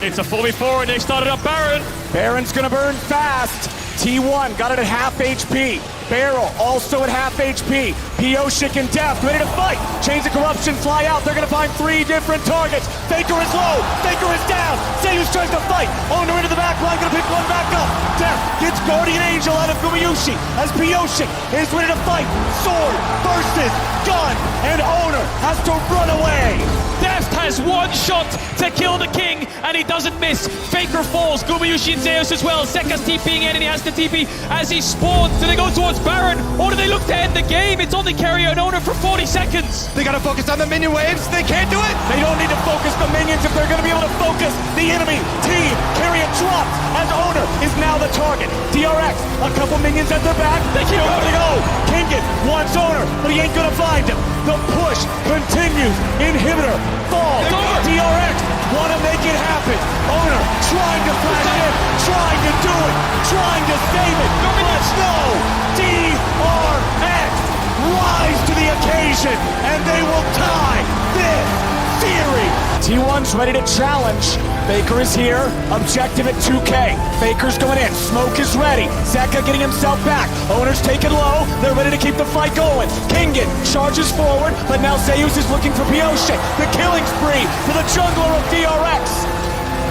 It's a 4v4 and they started up Baron. Baron's gonna burn fast. T1 got it at half HP. Barrel also at half HP. Pioshik and Death ready to fight. Chains of Corruption fly out. They're gonna find 3 different targets. Faker is low. Faker is down. Xayah tries to fight. Owner into the back line. Gonna pick one back up. Death gets Guardian Angel out of Gumayushi as Pioshik is ready to fight. Sword versus gun. And Owner has to run away. Death has one shot to kill the king and he doesn't miss. Faker falls. Gumayushi and Zeus as well. Zeka's TPing in and he has to TP as he spawns. Do they go towards Baron or do they look to end the game? It's only carry and Owner for 40 seconds. They gotta focus on the minion waves. They can't do it. They don't need to focus the minions if they're going to be able to focus the enemy team. Carrion dropped as Owner is now the target. DRX, a couple minions at their back. They keep going to go. Kingen wants Owner, but he ain't going to find him. The push continues. Inhibitor falls. DRX want to make it happen. Owner trying to flash in, trying to do it, trying to save it. But no, DRX rise to the occasion, and they will tie this series. T1's ready to challenge. Faker is here. Objective at 2K. Faker's going in. Smoke is ready. Zeka getting himself back. Owner's taken low. They're ready to keep the fight going. Kingen charges forward, but now Zeus is looking for Pioshik. The killing spree for the jungler of DRX.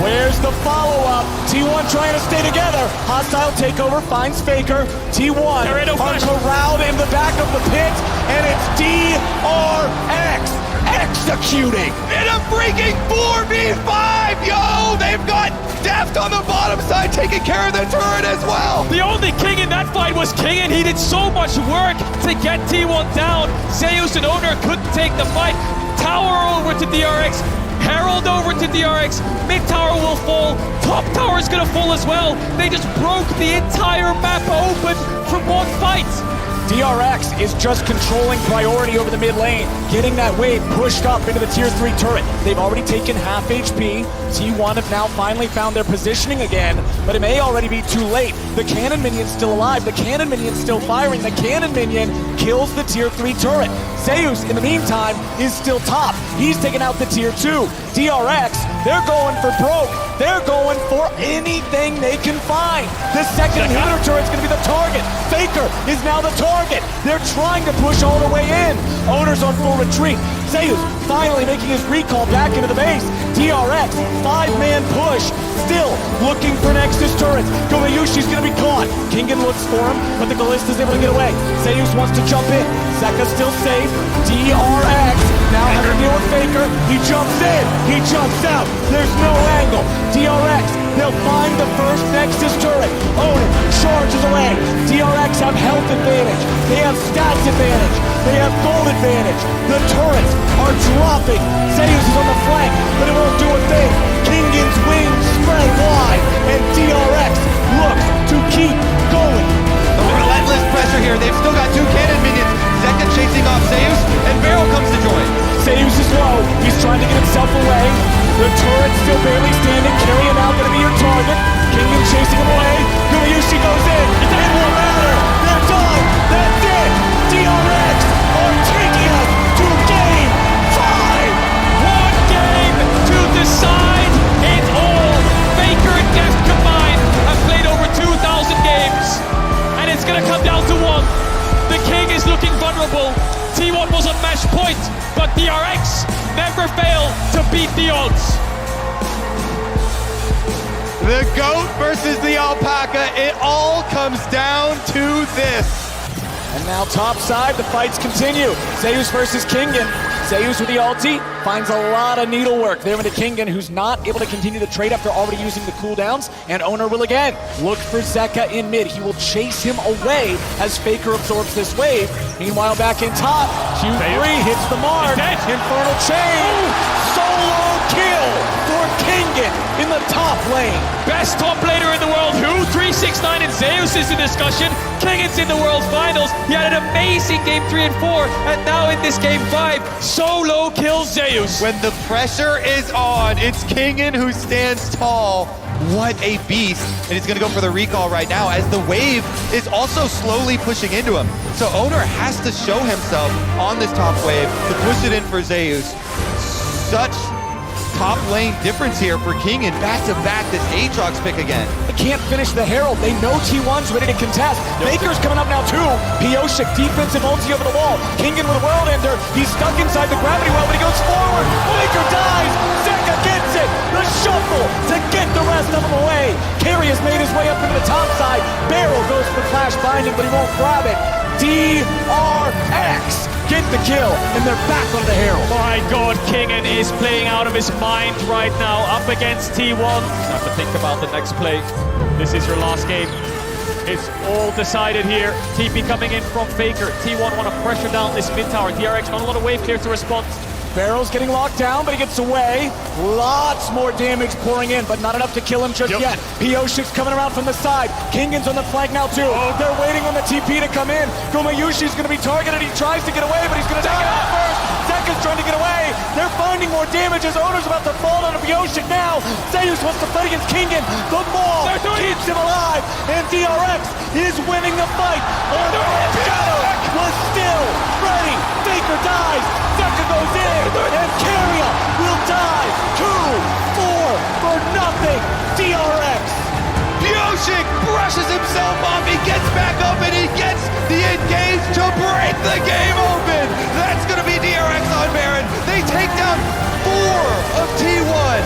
Where's the follow-up? T1 trying to stay together. Hostile takeover finds Faker. T1 are corralled in the back of the pit, and it's DRX executing. In a freaking 4v5, yo! They've got Deft on the bottom side taking care of the turret as well. The only king in that fight was King and he did so much work to get T1 down. Zeus and Owner couldn't take the fight. Tower over to DRX. Herald over to DRX. Mid tower will fall. Top tower is gonna fall as well. They just broke the entire map open from one fight. DRX is just controlling priority over the mid lane, getting that wave pushed up into the tier 3 turret. They've already taken half HP. T1 have now finally found their positioning again, but it may already be too late. The cannon minion's still alive. The cannon minion's still firing. The cannon minion kills the tier 3 turret. Zeus, in the meantime, is still top. He's taken out the tier 2. DRX, they're going for broke. They're going for anything they can find. The second inhibitor turret's gonna be the target. Faker is now the target. They're trying to push all the way in. Owner's on full retreat. Zeus finally making his recall back into the base. DRX, 5-man push. Still looking for Nexus turrets. Gumayushi's gonna be caught. Kingen looks for him, but the Callista's able to get away. Zeus wants to jump in. Zeka's still safe. DRX now has to deal with Faker. He jumps in. He jumps out. There's no angle. DRX, they'll find the first Nexus turret. Owner charges away. DRX have health advantage. They have stats advantage. They have gold advantage. The turrets are dropping. Zeus is on the flank, but it won't do a thing. Kingen's wings spread wide, and DRX looks to keep going. The relentless pressure here. They've still got 2 cannon minions. Zeka chasing off Zeus, and Barrel comes to join. Zeus is low. He's trying to get himself away. The turret's still barely standing. Carry him out, gonna be your target. Kingen chasing him away. Gumayushi goes in. It won't matter. They're done. That's it. DRX are taking us to game 5. One game to decide it all. Faker and Death combined have played over 2,000 games. And it's gonna come down to one. The king is looking vulnerable. T1 was on match point, but DRX never failed to beat the odds. The goat versus the alpaca. It all comes down to this. And now top side, the fights continue. Zeus versus Kingen. Zeus with the ulti finds a lot of needlework there into Kingen, who's not able to continue the trade after already using the cooldowns. And Owner will again look for Zeka in mid. He will chase him away as Faker absorbs this wave. Meanwhile, back in top, Q3 hits the mark. Infernal Chain. Solo kill for Kingen in the top lane. Best top laner in the world, who? 369 and Zeus is in discussion. Kingen's in the World Finals. He had an amazing game 3 and 4, and now in this game 5, solo kills Zeus. When the pressure is on, it's Kingen who stands tall. What a beast. And he's gonna go for the recall right now as the wave is also slowly pushing into him. So Owner has to show himself on this top wave to push it in for Zeus. Such top lane difference here for King, and back-to-back this Aatrox pick again. They can't finish the Herald. They know T1's ready to contest. Baker's coming up now too. Pioshik, defensive ulti over the wall. Kingen with a World Ender. He's stuck inside the gravity well, but he goes forward. Baker dies. Zeka gets it. The shuffle to get the rest of them away. Carry has made his way up into the top side. Barrel goes for flash binding, but he won't grab it. DRX get the kill, and they're back on the Herald. My God, Kingen is playing out of his mind right now, up against T1. Have to think about the next play. This is your last game. It's all decided here. TP coming in from Faker. T1 want to pressure down this mid tower. DRX not a lot of wave clear to respond. Barrel's getting locked down, but he gets away. Lots more damage pouring in, but not enough to kill him just yet. Pioshik's coming around from the side. Kingen's on the flank now too. They're waiting on the TP to come in. Gumayushi's gonna be targeted. He tries to get away, but he's gonna take it out first. Zeka's trying to get away. They're finding more damage as Owner's about to fall onto Pioshik now. Zeus wants to fight against Kingen. The ball keeps him alive, and DRX is winning the fight. Shadow was still ready. Faker dies. Zeka goes in, and Carrier will die. 2-4 for nothing. DRX. Pioshik brushes himself off, he gets back up, and he gets the engage to break the game open. That's going to be DRX on Baron. They take down 4 of T1.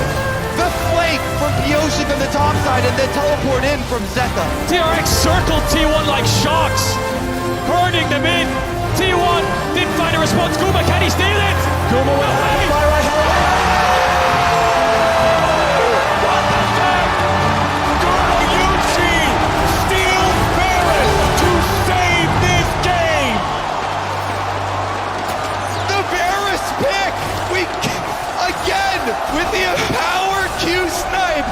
The flank from Pioshik on the top side, and then teleport in from Zeka. DRX circled T1 like sharks, herding them in. T1 didn't find a response. Guma, can he steal it? Guma will have a fire right here. What the fuck? Gumayushi steals Baron to save this game. The Varus pick! Again, with the power Q snipe!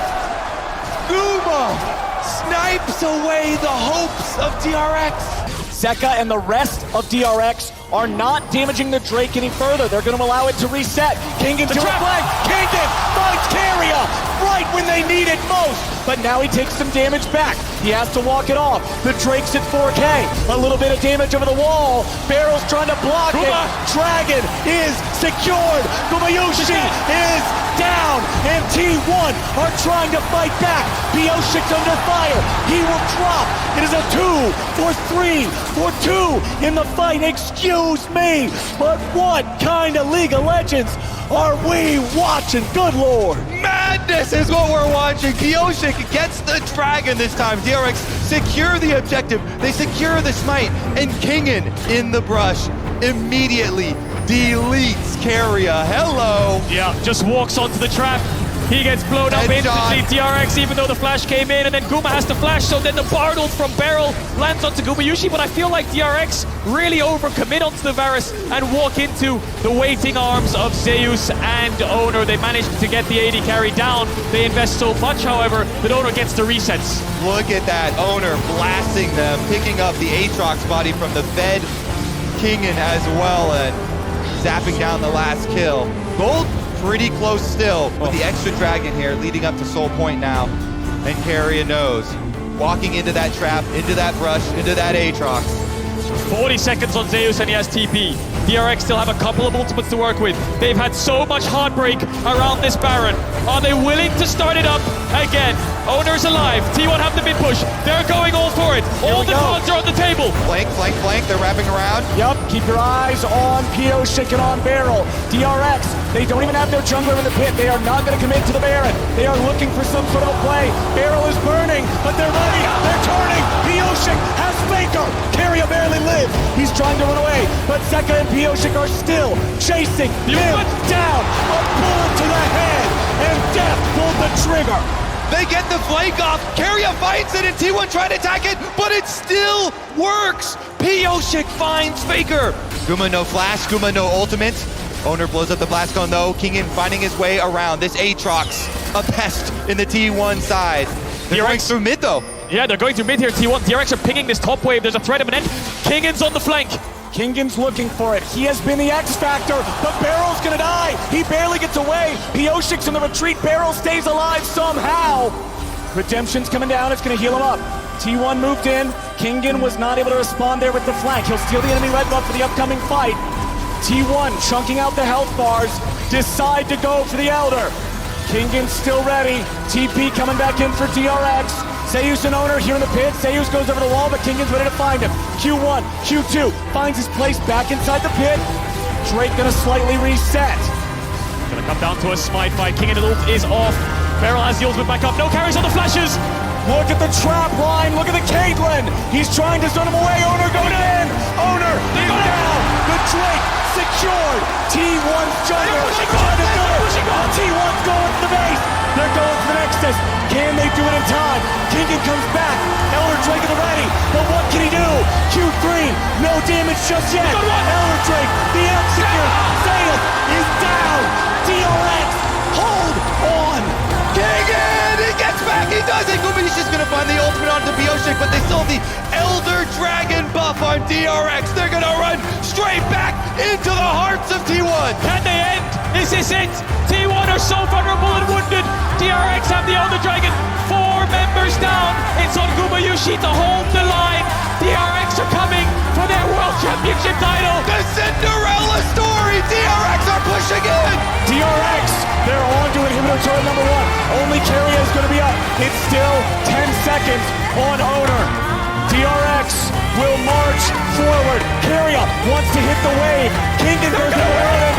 Guma snipes away the hopes of DRX. Zeka and the rest of DRX are not damaging the Drake any further. They're going to allow it to reset. Kingen's to flank. Kingen finds Carrier right when they need it most. But now he takes some damage back. He has to walk it off. The Drake's at 4K. A little bit of damage over the wall. Barrel's trying to block it. Dragon is secured. Gumayushi is down. And T1 are trying to fight back. Pioshik's under fire. He will drop. It is a 2 for 3 for 2 in the fight. Excuse me, but what kind of League of Legends are we watching? Good Lord. Madness is what we're watching. Pioshik gets the dragon this time. DRX secure the objective. They secure the smite. And Kingen in the brush immediately deletes Carrier. Hello. Yeah, just walks onto the trap. He gets blown up instantly. DRX, even though the flash came in, and then Guma has to flash, so then the Bartle from Barrel lands onto Gumayushi, but I feel like DRX really overcommit onto the Varus and walk into the waiting arms of Zeus and Owner. They managed to get the AD carry down. They invest so much, however, that Owner gets the resets. Look at that. Owner blasting them, picking up the Aatrox body from the Fed. Kingen as well, and zapping down the last kill. Gold pretty close still, with the extra dragon here leading up to Soul Point now. And Carrier knows. Walking into that trap, into that brush, into that Aatrox. 40 seconds on Zeus and he has TP. DRX still have a couple of ultimates to work with. They've had so much heartbreak around this Baron. Are they willing to start it up again? Owner's alive. T1 have the mid push. They're going all for it. All the cards are on the table. Flank, flank, flank. They're wrapping around. Yup, keep your eyes on Pioshik and on Barrel. DRX, they don't even have their jungler in the pit. They are not going to commit to the Baron. They are looking for some sort of a play. Barrel is burning, but they're ready. They're turning. Pioshik has Faker. Carrier barely lives. He's trying to run away, but Zeka and Pioshik are still chasing him down. A bullet to the head, and Death pulled the trigger. They get the flank off. Carrier fights it, and T1 tried to attack it, but it still works. Pioshik finds Faker. Guma no flash, Guma no ultimate. Owner blows up the blast cone though. Kingen finding his way around. This Aatrox, a pest in the T1 side. They're going through mid though. Yeah, they're going through mid here. T1, DRX are pinging this top wave. There's a threat imminent. Kingen's on the flank. Kingen's looking for it. He has been the X factor. The Barrel's gonna die. He barely gets away. Pioshik's in the retreat. Barrel stays alive somehow. Redemption's coming down. It's gonna heal him up. T1 moved in. Kingen was not able to respond there with the flank. He'll steal the enemy red buff for the upcoming fight. T1 chunking out the health bars. Decide to go for the Elder. Kingan's still ready. TP coming back in for DRX. Xayah and Owner here in the pit. Xayah goes over the wall, but Kingan's ready to find him. Q1, Q2 finds his place back inside the pit. Drake gonna slightly reset. Gonna come down to a smite fight. King and the ult is off. Feral has the ultimate back up. No carries on the flashes. Look at the trap line. Look at the Caitlyn. He's trying to zone him away. Owner going in. Owner is down. The Drake secured. T1's jungle. T1's going for the base. They're going for the Nexus. Can they do it in time? Kingan comes back. Elder Drake at the ready. But what can he do? Q3. No damage just yet. Elder Drake. The execute. Xayah is down. DRX. Hold on. Kingan, he gets back, he does it! Gumayu's just gonna find the ultimate onto Bioshik, but they still have the Elder Dragon buff on DRX. They're gonna run straight back into the hearts of T1. Can they end? Is this it? T1 are so vulnerable and wounded. DRX have the Elder Dragon. 4 members down. It's on Gumayushi to hold the line. DRX are coming for their World Championship title. The Cinderella story! DRX are pushing in! DRX, they're on to inhibitor turret number 1. Only carry is going to be up. It's still 10 seconds on Owner. DRX will march forward. Carrier wants to hit the wave. Kingan goes over